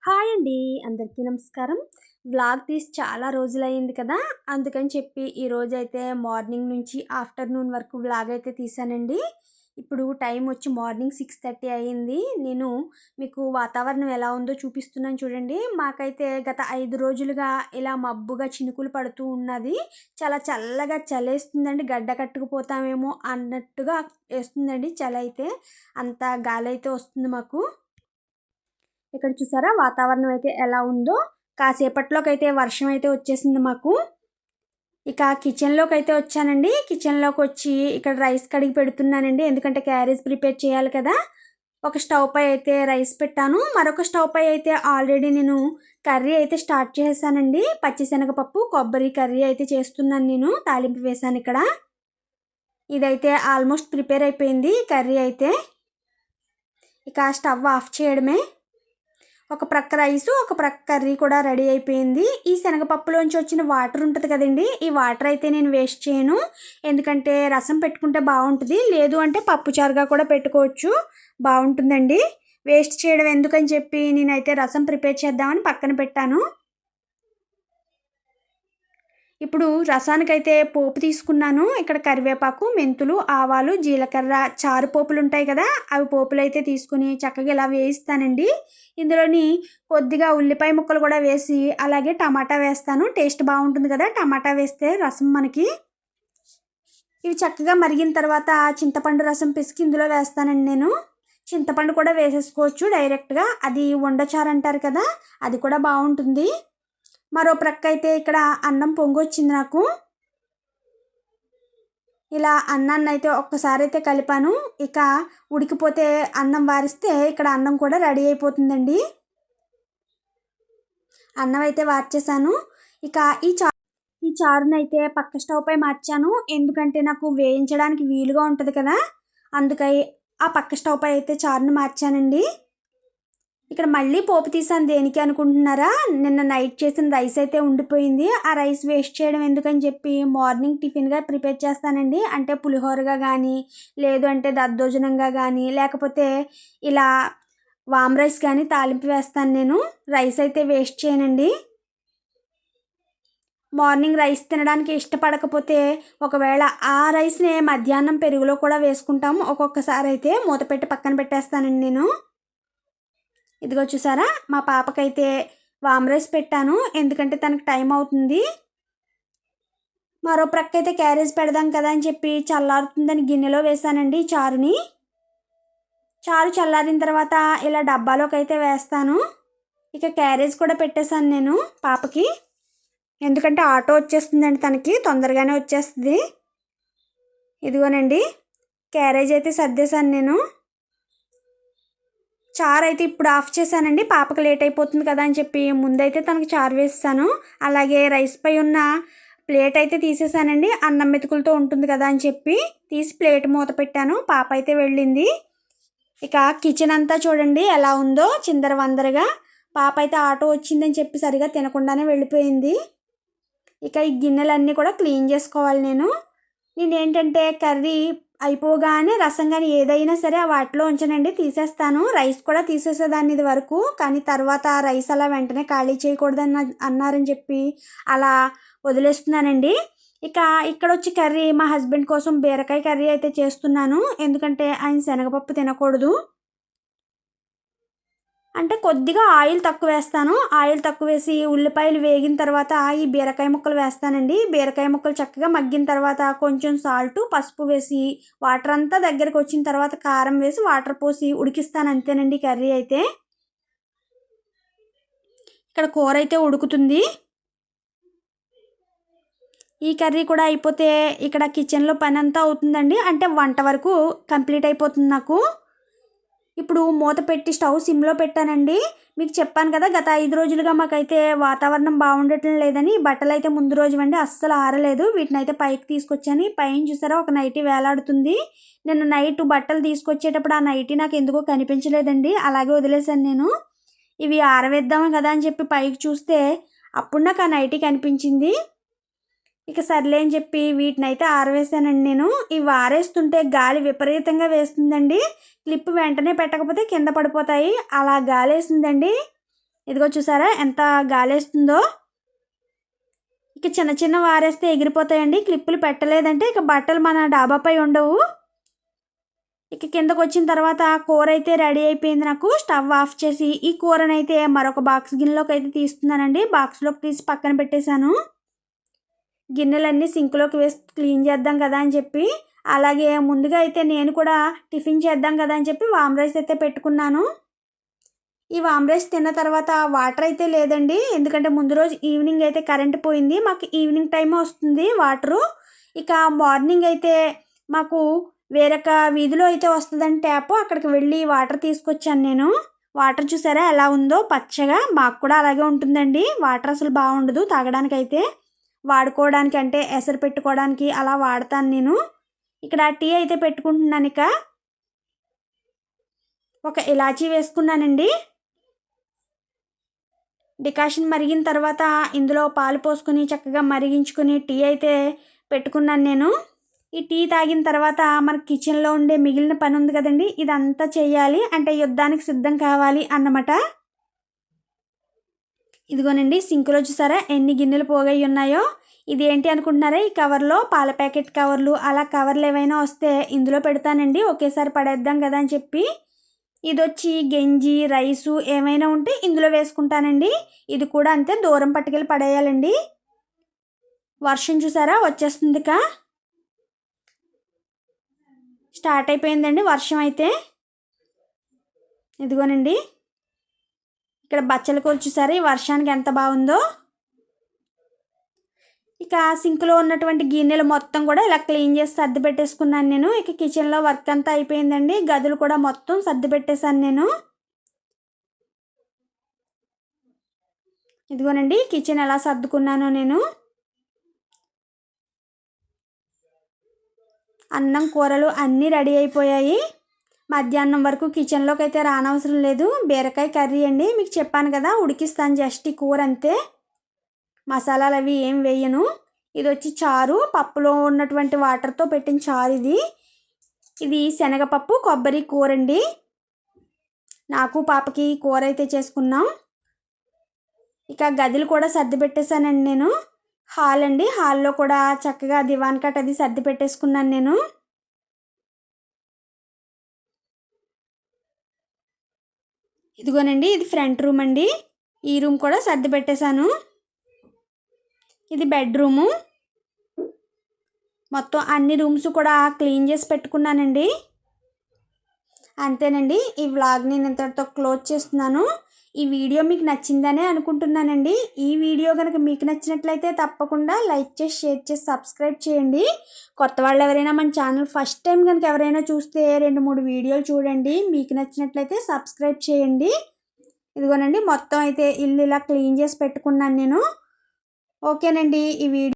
Hi అండి. అందరికీ నమస్కారం. వ్లాగ్ తీసి చాలా రోజులయ్యింది కదా! అందుకని చెప్పి ఈరోజైతే మార్నింగ్ నుంచి ఆఫ్టర్‌నూన్ వరకు వ్లాగ్ అయితే తీశానండి. ఇప్పుడు టైం వచ్చి మార్నింగ్ 6:30 అయింది. నేను మీకు వాతావరణం ఎలా ఉందో చూపిస్తున్నాను చూడండి. మాకైతే గత 5 రోజులుగా ఇలా మబ్బుగా చినుకులు పడుతూ ఉన్నది. చాలా చల్లగా చలేస్తుందండి. గడ్డ కట్టుకుపోతామేమో అన్నట్టుగా ఏస్తుందండి చలైతే. అంత గాలైతే వస్తుంది మాకు. ఇక్కడ చూసారా వాతావరణం అయితే ఎలా ఉందో. కాసేపట్లోకైతే వర్షం అయితే వచ్చేసింది మాకు. ఇక కిచెన్‌లోకైతే వచ్చానండి. కిచెన్‌లోకొచ్చి ఇక్కడ రైస్ కడిగి పెడుతున్నానండి. ఎందుకంటే క్యారేజ్ ప్రిపేర్ చేయాలి కదా! ఒక స్టవ్ పై అయితే రైస్ పెట్టాను. మరొక స్టవ్ పై అయితే ఆల్రెడీ నేను కర్రీ అయితే స్టార్ట్ చేసేసానండి. పచ్చిశనగపప్పు, కొబ్బరి కర్రీ అయితే చేస్తున్నాను నేను. తాలింపు వేశాను ఇక్కడ. ఇదైతే ఆల్మోస్ట్ ప్రిపేర్ అయిపోయింది కర్రీ అయితే. ఇక స్టవ్ ఆఫ్ చేయడమే. ఒక ప్రక్క రైసు, ఒక ప్రక్క కర్రీ కూడా రెడీ అయిపోయింది. ఈ శనగపప్పులోంచి వచ్చిన వాటర్ ఉంటుంది కదండీ! ఈ వాటర్ అయితే నేను వేస్ట్ చేయను. ఎందుకంటే రసం పెట్టుకుంటే బావుంటది. లేదు అంటే పప్పుచారుగా కూడా పెట్టుకోవచ్చు. బావుంటుందండి. వేస్ట్ చేయడం ఎందుకని చెప్పి నేనైతే రసం ప్రిపేర్ చేద్దామని పక్కన పెట్టాను. ఇప్పుడు రసానికైతే పోపు తీసుకున్నాను. ఇక్కడ కరివేపాకు, మెంతులు, ఆవాలు, జీలకర్ర, చారు పోపులు ఉంటాయి కదా! అవి పోపులైతే తీసుకొని చక్కగా ఇలా వేయిస్తానండి. ఇందులోని కొద్దిగా ఉల్లిపాయ ముక్కలు కూడా వేసి అలాగే టమాటా వేస్తాను. టేస్ట్ బావుంటుంది కదా! టమాటా వేస్తే రసం మనకి. ఇవి చక్కగా మరిగిన తర్వాత చింతపండు రసం పిసికి ఇందులో వేస్తానండి నేను. చింతపండు కూడా వేసేసుకోవచ్చు డైరెక్ట్‌గా. అది ఉండచారు అంటారు కదా! అది కూడా బావుంటుంది. మరో ప్రక్క అయితే ఇక్కడ అన్నం పొంగొచ్చింది నాకు. ఇలా అన్నాన్నయితే ఒక్కసారైతే కలిపాను. ఇక ఉడికిపోతే అన్నం వారిస్తే ఇక్కడ అన్నం కూడా రెడీ అయిపోతుందండి. అన్నం అయితే వార్చేశాను. ఇక ఈ చారునైతే పక్క స్టవ్ పై మార్చాను. ఎందుకంటే నాకు వేయించడానికి వీలుగా ఉంటది కదా! అందుకై ఆ పక్క స్టవ్ పై అయితే చారుని మార్చానండి. ఇక్కడ మళ్ళీ పోపు తీసాను దేనికి అనుకుంటున్నారా? నిన్న నైట్ చేసిన రైస్ అయితే ఉండిపోయింది. ఆ రైస్ వేస్ట్ చేయడం ఎందుకని చెప్పి మార్నింగ్ టిఫిన్‌గా ప్రిపేర్ చేస్తానండి. అంటే పులిహోరగా గానీ, లేదు అంటే దద్దోజనంగా గానీ, లేకపోతే ఇలా వామ్ రైస్ కానీ తాలింపు వేస్తాను నేను. రైస్ అయితే వేస్ట్ చేయనండి. మార్నింగ్ రైస్ తినడానికి ఇష్టపడకపోతే ఒకవేళ ఆ రైస్‌నే మధ్యాహ్నం పెరుగులో కూడా వేసుకుంటాం. ఒక్కొక్కసారి అయితే మూత పెట్టి పక్కన పెట్టేస్తానండి నేను. ఇదిగో చూసారా మా పాపకైతే వామ్ రైస్ పెట్టాను. ఎందుకంటే తనకి టైం అవుతుంది. మరో ప్రక్క అయితే క్యారేజ్ పెడదాం కదా అని చెప్పి చల్లారుతుందని గిన్నెలో వేసానండి చారుని. చారు చల్లారిన తర్వాత ఇలా డబ్బాలోకి అయితే వేస్తాను. ఇక క్యారేజ్ కూడా పెట్టేశాను నేను పాపకి. ఎందుకంటే ఆటో వచ్చేస్తుందండి తనకి తొందరగానే వచ్చేస్తుంది. ఇదిగోనండి క్యారేజ్ అయితే సర్దేశాను నేను. చారు అయితే ఇప్పుడు ఆఫ్ చేశానండి. పాపకి లేట్ అయిపోతుంది కదా అని చెప్పి ముందైతే తనకి చారు వేసేసాను. అలాగే రైస్ పై ఉన్న ప్లేట్ అయితే తీసేసానండి. అన్నం మెతుకులతో ఉంటుంది కదా అని చెప్పి తీసి ప్లేట్ మూత పెట్టాను. పాప అయితే వెళ్ళింది. ఇక కిచెన్ అంతా చూడండి ఎలా ఉందో చిందరవందరగా. పాప అయితే ఆటో వచ్చిందని చెప్పి సరిగా తినకుండానే వెళ్ళిపోయింది. ఇక ఈ గిన్నెలన్నీ కూడా క్లీన్ చేసుకోవాలి నేనేంటంటే కర్రీ అయిపోగానే రసం కానీ ఏదైనా సరే వాటిలో ఉంచనండి, తీసేస్తాను. రైస్ కూడా తీసేసేదాన్ని ఇది వరకు. కానీ తర్వాత రైస్ అలా వెంటనే ఖాళీ చేయకూడదని అన్నారని చెప్పి అలా వదిలేస్తున్నానండి. ఇక ఇక్కడొచ్చి కర్రీ మా హస్బెండ్ కోసం బీరకాయ కర్రీ అయితే చేస్తున్నాను. ఎందుకంటే ఆయన శనగపప్పు తినకూడదు. అంటే కొద్దిగా ఆయిల్ తక్కువ వేస్తాను. ఆయిల్ తక్కువ వేసి ఉల్లిపాయలు వేగిన తర్వాత ఈ బీరకాయ ముక్కలు వేస్తానండి. బీరకాయ ముక్కలు చక్కగా మగ్గిన తర్వాత కొంచెం సాల్టు, పసుపు వేసి వాటర్ అంతా దగ్గరికి వచ్చిన తర్వాత కారం వేసి వాటర్ పోసి ఉడికిస్తాను అంతేనండి కర్రీ అయితే. ఇక్కడ కూర అయితే ఉడుకుతుంది. ఈ కర్రీ కూడా అయిపోతే ఇక్కడ కిచెన్‌లో పనంతా అవుతుందండి. అంటే వంట వరకు కంప్లీట్ అయిపోతుంది నాకు. ఇప్పుడు మూత పెట్టి స్టవ్ సిమ్‌లో పెట్టానండి. మీకు చెప్పాను కదా గత 5 రోజులుగా మాకైతే వాతావరణం బాగుండటం లేదని. బట్టలైతే ముందు రోజువండి అస్సలు ఆరలేదు. వీటినైతే పైకి తీసుకొచ్చాను. పైన చూసారా ఒక నైటీ వేలాడుతుంది. నిన్న నైట్ బట్టలు తీసుకొచ్చేటప్పుడు ఆ నైటీ నాకు ఎందుకో కనిపించలేదండి. అలాగే వదిలేసాను నేను. ఇవి ఆరవేద్దాం కదా అని చెప్పి పైకి చూస్తే అప్పుడు నాకు ఆ నైటీ కనిపించింది. ఇక సర్లే అని చెప్పి వీటినైతే ఆరవేశానండి నేను. ఇవి ఆరేస్తుంటే గాలి విపరీతంగా వేస్తుందండి. క్లిప్ వెంటనే పెట్టకపోతే కింద పడిపోతాయి. అలా గాలేసిందండి. ఇదిగో చూసారా ఎంత గాలేస్తుందో. ఇక చిన్న చిన్న వారేస్తే ఎగిరిపోతాయండి. క్లిప్పులు పెట్టలేదంటే ఇక బట్టలు మన డాబాపై ఉండవు. ఇక కిందకు వచ్చిన తర్వాత కూర అయితే రెడీ అయిపోయింది. నాకు స్టవ్ ఆఫ్ చేసి ఈ కూరనైతే మరొక బాక్స్ గిన్నెలోకి అయితే తీస్తున్నానండి. బాక్స్లోకి తీసి పక్కన పెట్టేశాను. గిన్నెలన్నీ సింక్లోకి వేసి క్లీన్ చేద్దాం కదా అని చెప్పి, అలాగే ముందుగా అయితే నేను కూడా టిఫిన్ చేద్దాం కదా అని చెప్పి వామ్ రైస్ అయితే పెట్టుకున్నాను. ఈ వామ్ రైస్ తిన్న తర్వాత వాటర్ అయితే లేదండి, ఎందుకంటే ముందు రోజు ఈవినింగ్ అయితే కరెంట్ పోయింది. మాకు ఈవినింగ్ టైం వస్తుంది వాటరు. ఇక మార్నింగ్ అయితే మాకు వేరొక వీధిలో అయితే వస్తుందని ట్యాప్, అక్కడికి వెళ్ళి వాటర్ తీసుకొచ్చాను నేను. వాటర్ చూసారా ఎలా ఉందో పచ్చగా. మాకు కూడా అలాగే ఉంటుందండి. వాటర్ అసలు బాగుండదు తాగడానికైతే, వాడుకోవడానికి అంటే ఎసరు పెట్టుకోవడానికి అలా వాడతాను నేను. ఇక్కడ టీ అయితే పెట్టుకుంటున్నాను. ఇక ఒక ఇలాచీ వేసుకున్నానండి. డికాషన్ మరిగిన తర్వాత ఇందులో పాలు పోసుకొని చక్కగా మరిగించుకొని టీ అయితే పెట్టుకున్నాను నేను. ఈ టీ తాగిన తర్వాత మనకి కిచెన్లో ఉండే మిగిలిన పని ఉంది కదండి, ఇదంతా చేయాలి అంటే యుద్ధానికి సిద్ధం కావాలి అన్నమాట. ఇదిగోనండి సింకులో చూసారా ఎన్ని గిన్నెలు పోగై ఉన్నాయో. ఇది ఏంటి అనుకుంటున్నారా, ఈ కవర్లో పాల ప్యాకెట్ కవర్లు అలా కవర్లు ఏవైనా వస్తే ఇందులో పెడతానండి, ఒకేసారి పడేద్దాం కదా అని చెప్పి. ఇది వచ్చి గంజి రైసు ఏమైనా ఉంటే ఇందులో వేసుకుంటానండి. ఇది కూడా అంతే, దూరం పట్టుకెళ్ళి పడేయాలండి. వర్షం చూసారా వచ్చేస్తుంది. స్టార్ట్ అయిపోయిందండి వర్షం అయితే. ఇదిగోనండి ఇక్కడ బచ్చల కూర చూసారా ఈ వర్షానికి ఎంత బాగుందో. ఇక సింక్లో ఉన్నటువంటి గిన్నెలు మొత్తం కూడా ఇలా క్లీన్ చేసి సర్ది పెట్టేసుకున్నాను నేను. ఇక కిచెన్లో వర్క్ అంతా అయిపోయిందండి. గదులు కూడా మొత్తం సర్ది పెట్టేశాను నేను. ఇదిగోనండి కిచెన్ ఎలా సర్దుకున్నానో నేను. అన్నం కూరలు అన్నీ రెడీ అయిపోయాయి. మధ్యాహ్నం వరకు కిచెన్లోకి అయితే రానవసరం లేదు. బీరకాయ కర్రీ అండి, మీకు చెప్పాను కదా ఉడికిస్తాను జస్ట్ ఈ కూర అంతే, మసాలాలు అవి ఏం వేయను. ఇది వచ్చి చారు, పప్పులో ఉన్నటువంటి వాటర్తో పెట్టిన చారు ఇది. ఇది శనగపప్పు కొబ్బరి కూర అండి. నాకు పాపకి కూర అయితే చేసుకున్నాం. ఇక గదులు కూడా సర్ది పెట్టేశానండి నేను. హాల్ అండి, హాల్లో కూడా చక్కగా దివాన్ కట్ అది సర్ది పెట్టేసుకున్నాను నేను. ఇదిగోనండి ఇది ఫ్రంట్ రూమ్ అండి. ఈ రూమ్ కూడా సర్ది పెట్టేశాను. ఇది బెడ్రూము. మొత్తం అన్ని రూమ్స్ కూడా క్లీన్ చేసి పెట్టుకున్నానండి. అంతేనండి, ఈ వ్లాగ్ నేను ఇంతటితో క్లోజ్ చేస్తున్నాను. ఈ వీడియో మీకు నచ్చిందనే అనుకుంటున్నానండి. ఈ వీడియో కనుక మీకు నచ్చినట్లయితే తప్పకుండా లైక్ చేసి షేర్ చేసి సబ్స్క్రైబ్ చేయండి. కొత్త వాళ్ళు ఎవరైనా మన ఛానల్ ఫస్ట్ టైం కనుక ఎవరైనా చూస్తే 2-3 వీడియోలు చూడండి, మీకు నచ్చినట్లయితే సబ్స్క్రైబ్ చేయండి. ఇదిగోనండి మొత్తం అయితే ఇల్లు ఇలా క్లీన్ చేసి పెట్టుకున్నాను నేను. ఓకేనండి, ఈ వీడియో